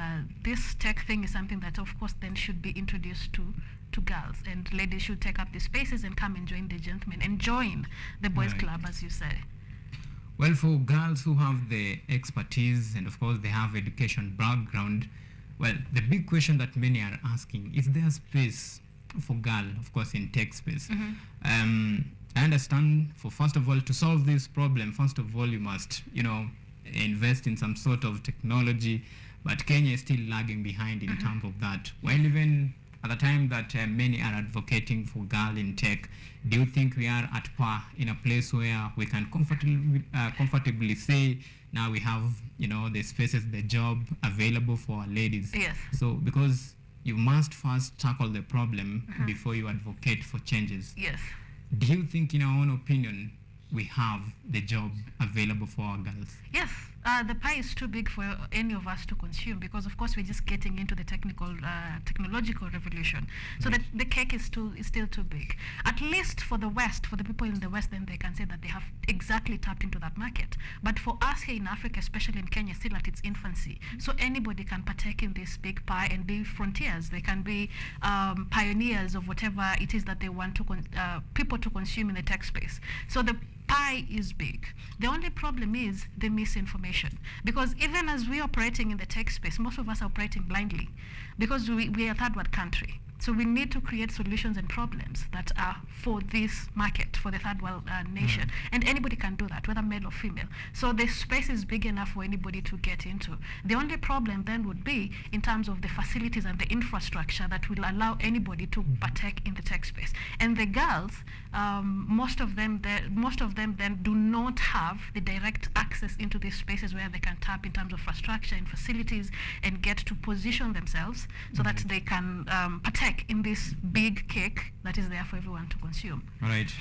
this tech thing is something that of course then should be introduced to girls, and ladies should take up the spaces and come and join the gentlemen and join the boys club, as you say. Well, for girls who have the expertise and of course they have education background, well, the big question that many are asking, is there space for girl, of course, in tech space? I understand, for first of all, to solve this problem, first of all, you must, invest in some sort of technology, but Kenya is still lagging behind in terms of that. While even at the time that many are advocating for girl in tech, do you think we are at par, in a place where we can comfortably say now we have, the spaces, the job available for our ladies? Yes. So because you must first tackle the problem before you advocate for changes. Yes. Do you think, in our own opinion, we have the job available for our girls? Yes. The pie is too big for any of us to consume, because of course we're just getting into the technological revolution. So that the cake is still too big. At least for the West, for the people in the West, then they can say that they have exactly tapped into that market. But for us here in Africa, especially in Kenya, still at its infancy. So anybody can partake in this big pie and be frontiers. They can be pioneers of whatever it is that they want to people to consume in the tech space. So the pie is big. The only problem is the misinformation, because even as we're operating in the tech space, most of us are operating blindly, because we are a third world country. So we need to create solutions and problems that are for this market, for the third world nation. And anybody can do that, whether male or female. So the space is big enough for anybody to get into. The only problem then would be in terms of the facilities and the infrastructure that will allow anybody to partake in the tech space. And the girls, most of them then do not have the direct access into these spaces where they can tap in terms of infrastructure and facilities and get to position themselves so that they can partake in this big cake that is there for everyone to consume. All right.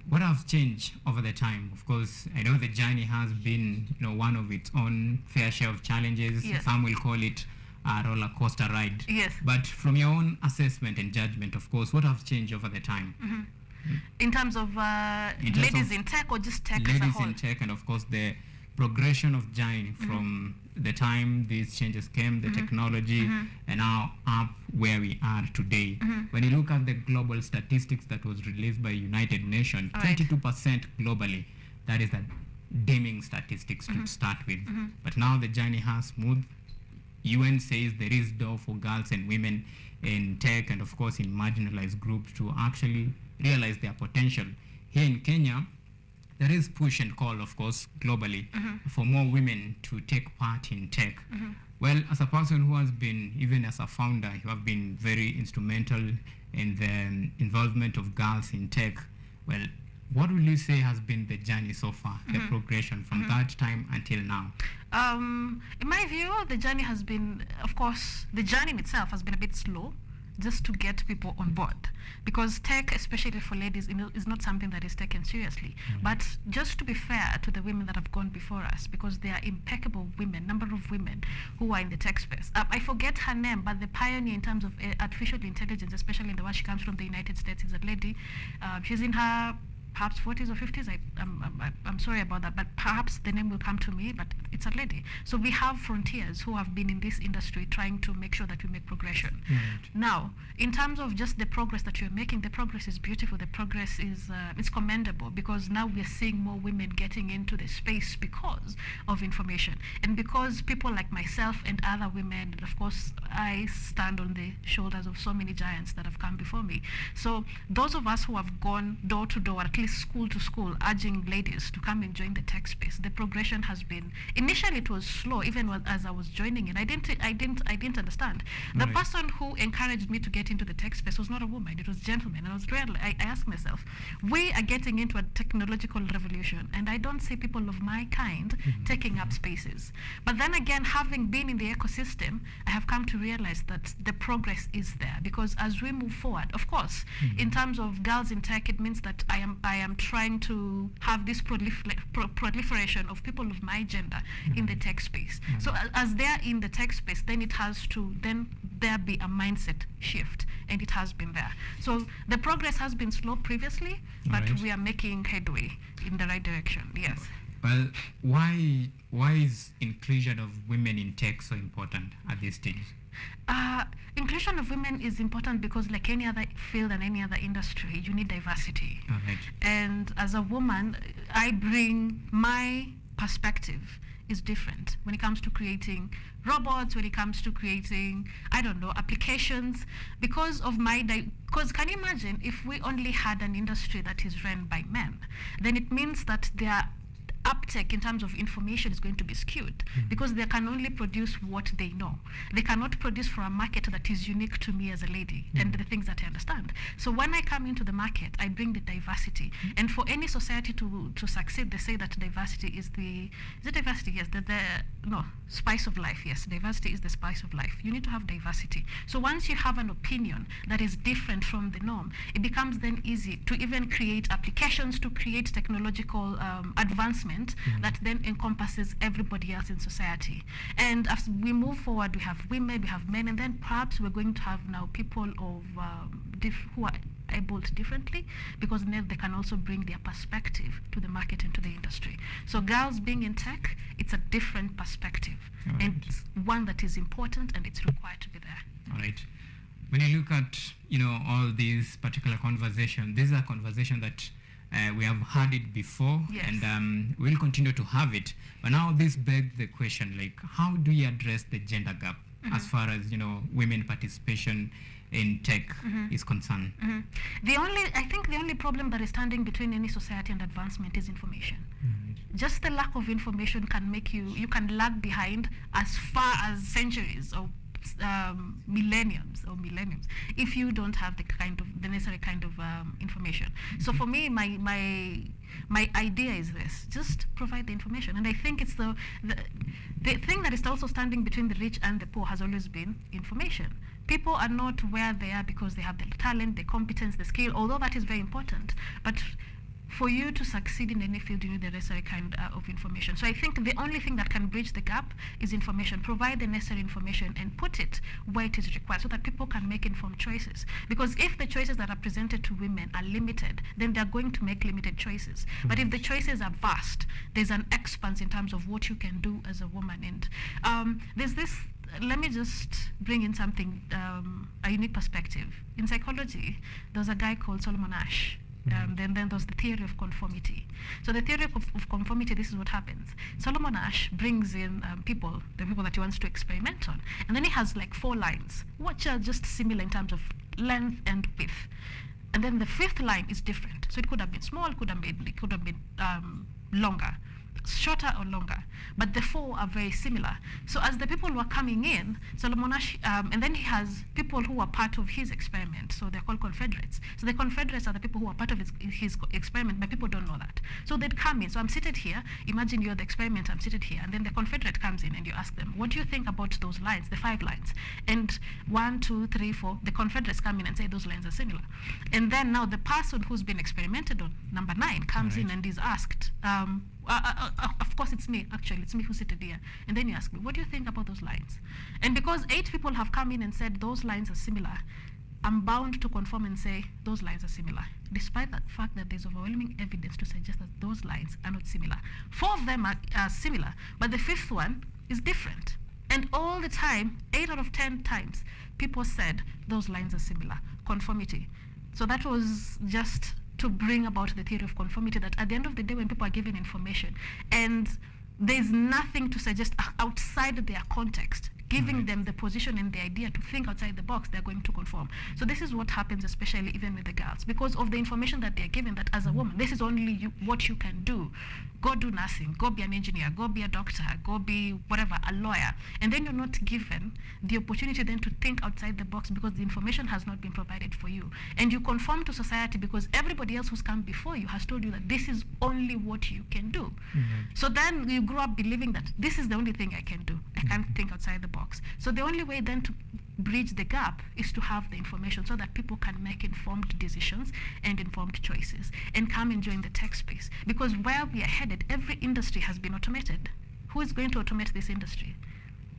What has changed over the time? Of course, I know the journey has been, one of its own fair share of challenges. Yes. Some will call it a roller coaster ride. Yes. But from your own assessment and judgment, of course, what has changed over the time? In terms of ladies in tech or just tech as a ladies whole? in tech, and of course the progression of journey from the time these changes came, the technology, and now up where we are today. When you look at the global statistics that was released by United Nations, 22% globally, that is the dimming statistics to start with. But now the journey has moved. UN says there is door for girls and women in tech and of course in marginalized groups to actually realize their potential. Here in Kenya, there is push and call, of course, globally for more women to take part in tech. Well, as a person who has been, even as a founder, you have been very instrumental in the involvement of girls in tech. Well, what will you say has been the journey so far, the progression from that time until now? In my view, the journey has been, of course, the journey in itself has been a bit slow, just to get people on board, because tech, especially for ladies, is not something that is taken seriously. But just to be fair to the women that have gone before us, because they are impeccable women, number of women who are in the tech space. I forget her name, but the pioneer in terms of artificial intelligence, especially in the world, she comes from the United States, is a lady. She's in her perhaps 40s or 50s. I'm sorry about that, but perhaps the name will come to me, but it's a lady. So we have frontiers who have been in this industry trying to make sure that we make progression. Now, in terms of just the progress that you're making, the progress is beautiful. The progress is it's commendable, because now we're seeing more women getting into the space because of information. And because people like myself and other women, and of course, I stand on the shoulders of so many giants that have come before me. So those of us who have gone door to door, at least school to school, urging ladies to come and join the tech space, the progression has been, initially it was slow, even as I was joining it. I didn't understand. The person who encouraged me to get into the tech space was not a woman, it was a gentleman. And I asked myself, we are getting into a technological revolution, and I don't see people of my kind taking up spaces. But then again, having been in the ecosystem, I have come to realize that the progress is there, because as we move forward, of course, in terms of girls in tech, it means that I am trying to have this proliferation of people of my gender in the tech space. So as they are in the tech space, then it has to there be a mindset shift, and it has been there. So the progress has been slow previously, but we are making headway in the right direction. Yes. Well, why is inclusion of women in tech so important at this stage? Inclusion of women is important because, like any other field and any other industry, you need diversity. And as a woman, I bring my perspective is different when it comes to creating robots, when it comes to creating, I don't know, applications, because of my, because can you imagine if we only had an industry that is run by men, then it means that their uptake in terms of information is going to be skewed, because they can only produce what they know. They cannot produce for a market that is unique to me as a lady and the things that I understand. So when I come into the market, I bring the diversity. And for any society to succeed, they say that diversity is diversity? Yes, no, spice of life. Yes, diversity is the spice of life. You need to have diversity. So once you have an opinion that is different from the norm, it becomes then easy to even create applications, to create technological advancement that then encompasses everybody else in society. And as we move forward, we have women, we have men, and then perhaps we're going to have now people of who are abled differently, because then they can also bring their perspective to the market and to the industry. So girls being in tech, it's a different perspective, and it's one that is important, and it's required to be there. All right. When you look at all these particular conversations, these are conversations that we have had it before, and we'll continue to have it. But now this begs the question, like, how do you address the gender gap as far as women participation in tech is concerned. I think the only problem that is standing between any society and advancement is information. Just the lack of information can make you can lag behind as far as centuries or millenniums if you don't have the necessary kind of information. So for me, my idea is this: just provide the information. And I think it's the thing that is also standing between the rich and the poor has always been information. People are not where they are because they have the talent, the competence, the skill, although that is very important. But for you to succeed in any field, you need the necessary kind of information. So I think the only thing that can bridge the gap is information. Provide the necessary information and put it where it is required so that people can make informed choices. Because if the choices that are presented to women are limited, then they're going to make limited choices. But if the choices are vast, there's an expanse in terms of what you can do as a woman. And there's this, let me just bring in something, a unique perspective. In psychology, there's a guy called Solomon Asch. Then there's the theory of conformity. So the theory of conformity, this is what happens. Solomon Asch brings in the people that he wants to experiment on. And then he has like 4 lines, which are just similar in terms of length and width. And then the 5th line is different. So it could have been small, it could have been longer, shorter or longer, but the 4 are very similar. So as the people were coming in, Solomon Asch, and then he has people who are part of his experiment, so they're called confederates. So the confederates are the people who are part of his experiment, but people don't know that. So they'd come in. So I'm seated here, imagine you're the experiment, I'm seated here, and then the confederate comes in and you ask them, what do you think about those lines, the 5 lines? And 1, 2, 3, 4, the confederates come in and say those lines are similar. And then now the person who's been experimented on, number 9, comes in and is asked, of course it's me who's seated here, and then you ask me, what do you think about those lines? And because 8 people have come in and said those lines are similar, I'm bound to conform and say those lines are similar, despite the fact that there's overwhelming evidence to suggest that those lines are not similar. 4 of them are similar, but the 5th one is different. And all the time, 8 out of 10 times, people said those lines are similar. Conformity. So that was just to bring about the theory of conformity, that at the end of the day, when people are given information and there's nothing to suggest outside their context, giving them the position and the idea to think outside the box, they're going to conform. So this is what happens, especially even with the girls, because of the information that they're given, that as a woman, this is only what you can do. Go do nursing, go be an engineer, go be a doctor, go be whatever, a lawyer. And then you're not given the opportunity then to think outside the box because the information has not been provided for you. And you conform to society because everybody else who's come before you has told you that this is only what you can do. So then you grow up believing that this is the only thing I can do. I can't think outside the box. So the only way then to bridge the gap is to have the information so that people can make informed decisions and informed choices and come and join the tech space. Because where we are headed, every industry has been automated. Who is going to automate this industry?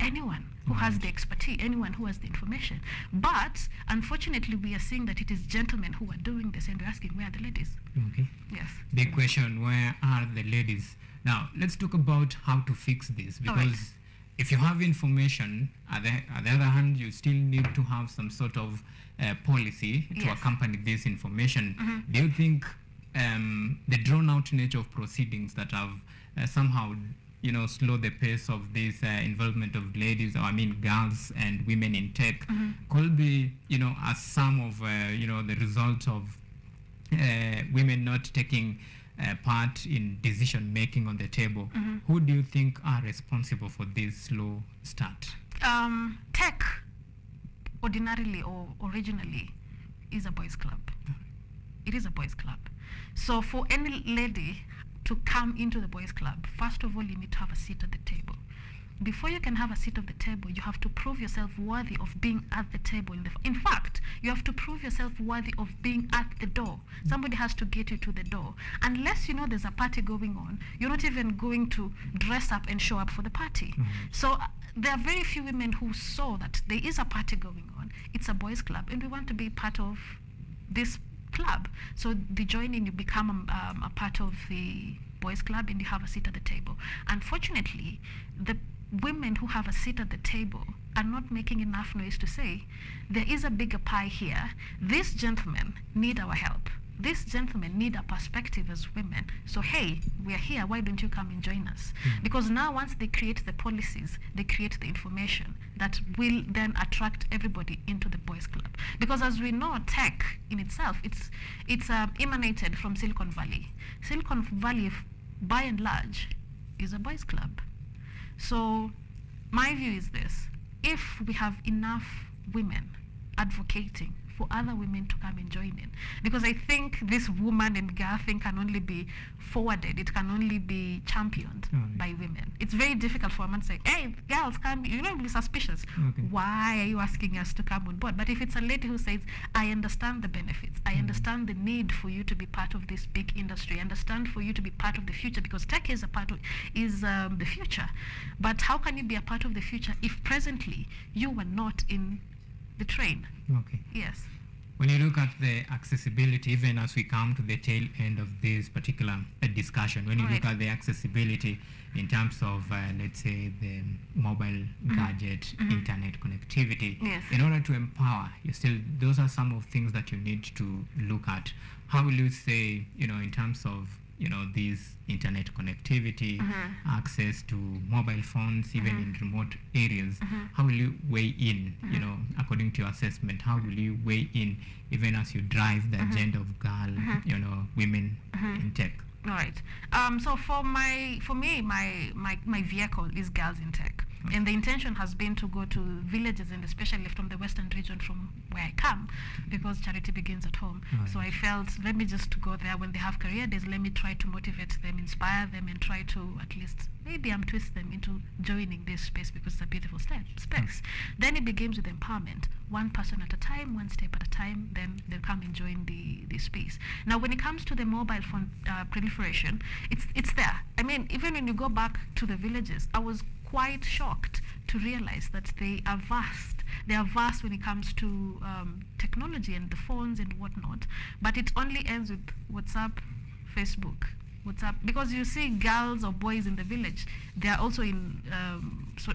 Anyone who has the expertise, anyone who has the information. But unfortunately, we are seeing that it is gentlemen who are doing this, and we're asking, where are the ladies? Okay. Yes. Big question, where are the ladies? Now, let's talk about how to fix this, because if you have information, on the other hand, you still need to have some sort of policy to accompany this information. Do you think the drawn-out nature of proceedings that have somehow slow the pace of this involvement of ladies, or I mean girls and women in tech, could be as some of the result of women not taking part in decision making on the table? Who do you think are responsible for this slow start? Tech ordinarily or originally is a boys club. It is a boys club. So for any lady to come into the boys club, first of all, you need to have a seat at the table. Before you can have a seat at the table, you have to prove yourself worthy of being at the table. In fact, you have to prove yourself worthy of being at the door. Somebody has to get you to the door. Unless you know there's a party going on, you're not even going to dress up and show up for the party. So there are very few women who saw that there is a party going on. It's a boys club, and we want to be part of this club. So the joining, you become a part of the boys club and you have a seat at the table. Unfortunately, the women who have a seat at the table are not making enough noise to say, there is a bigger pie here. These gentlemen need our help. these gentlemen need a perspective as women. So, hey, we are here. Why don't you come and join us? Because now once they create the policies, they create the information that will then attract everybody into the boys club. Because as we know, tech in itself, it's emanated from Silicon Valley. Silicon Valley, by and large, is a boys club. So my view is this: if we have enough women advocating for other women to come and join in, because I think this woman and girl thing can only be forwarded, it can only be championed by women. It's very difficult for a man to say, hey, girls, come, you know, be suspicious. Why are you asking us to come on board? But if it's a lady who says, I understand the benefits, I understand the need for you to be part of this big industry, I understand for you to be part of the future, because tech is a part of the future. But how can you be a part of the future if presently you were not in the train? Okay. Yes. When you look at the accessibility, even as we come to the tail end of this particular discussion, when you look at the accessibility in terms of, let's say, the mobile gadget, internet connectivity, in order to empower, those are some of things that you need to look at. How will you say, in terms of, these internet connectivity, access to mobile phones, even in remote areas, how will you weigh in, according to your assessment, how will you weigh in even as you drive the agenda of girl, women in tech? All right. So for me, my vehicle is Girls in Tech. And the intention has been to go to villages, and especially from the western region from where I come, because charity begins at home. So I felt, let me just go there when they have career days, let me try to motivate them, inspire them, and try to at least, maybe twist them into joining this space, because it's a beautiful space. Then it begins with empowerment, one person at a time, one step at a time, then they'll come and join the space. Now, when it comes to the mobile phone proliferation, it's there. I mean, even when you go back to the villages, I was quite shocked to realize that they are vast. They are vast when it comes to technology and the phones and whatnot, but it only ends with WhatsApp, Facebook, because you see girls or boys in the village, they are also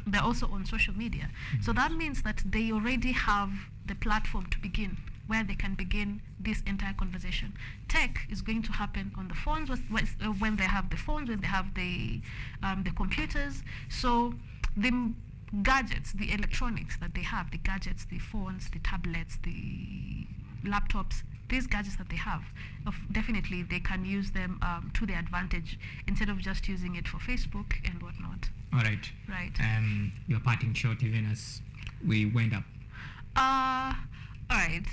they're also on social media. So that means that they already have the platform to begin, where they can begin this entire conversation. Tech is going to happen on the phones when they have the phones, when they have the computers. So the gadgets, the electronics that they have, the gadgets, the phones, the tablets, the laptops, these gadgets that they have, definitely they can use them to their advantage instead of just using it for Facebook and whatnot. All right. Right. Your parting shot, even as we wind up. All right.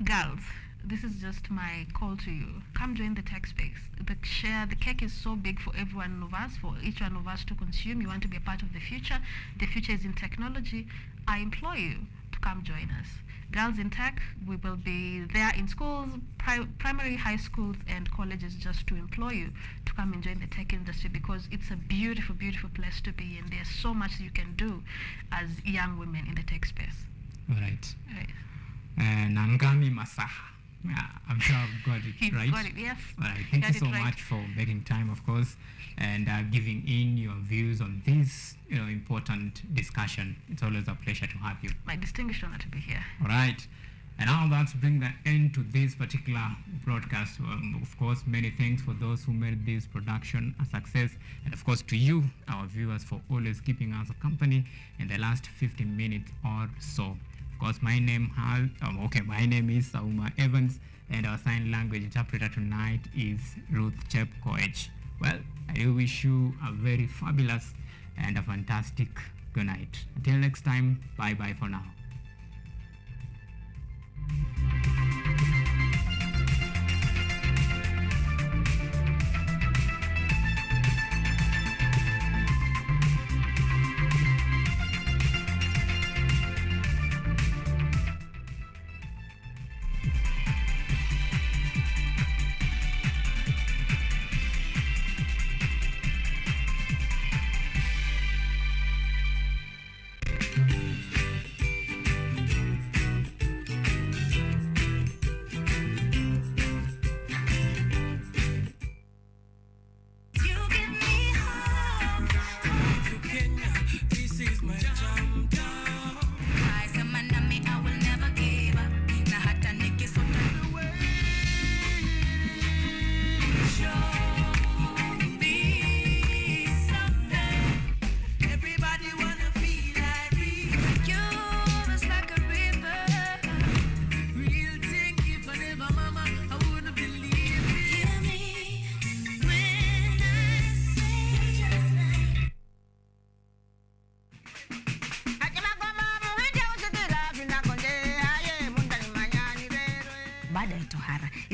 Girls, this is just my call to you. Come join the tech space. The cake is so big for every one of us, for each one of us to consume. You want to be a part of the future. The future is in technology. I implore you to come join us. Girls in Tech, we will be there in schools, primary, high schools, and colleges, just to implore you to come and join the tech industry, because it's a beautiful, beautiful place to be, and there's so much you can do as young women in the tech space. All right. Nangami Masaha. I'm sure I've got it right. Got it, yes. All right. Thank you so much for making time, of course, and giving in your views on this, important discussion. It's always a pleasure to have you. My distinguished honor to be here. All right. And now that's bring the end to this particular broadcast. Of course, many thanks for those who made this production a success, and of course to you, our viewers, for always keeping us company in the last 15 minutes or so. Of course, my name is AUMA Evans, and our sign language interpreter tonight is Ruth Chepkoech. Well, I do wish you a very fabulous and a fantastic good night. Until next time, bye-bye for now.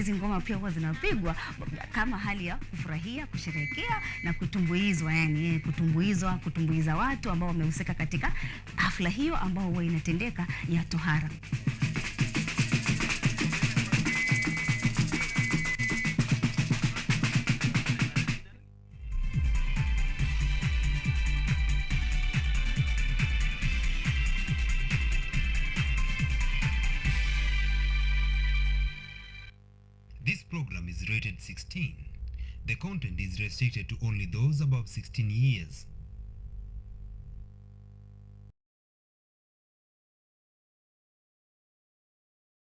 hizi ngoma pia huwa zinapigwa kama hali ya kufurahia, kusherehekea na kutumbuizwa, yani kutumbuiza watu ambao wamehusika katika hafla hiyo ambao huwa inatendeka ya tohara. This program is rated 16. The content is restricted to only those above 16 years.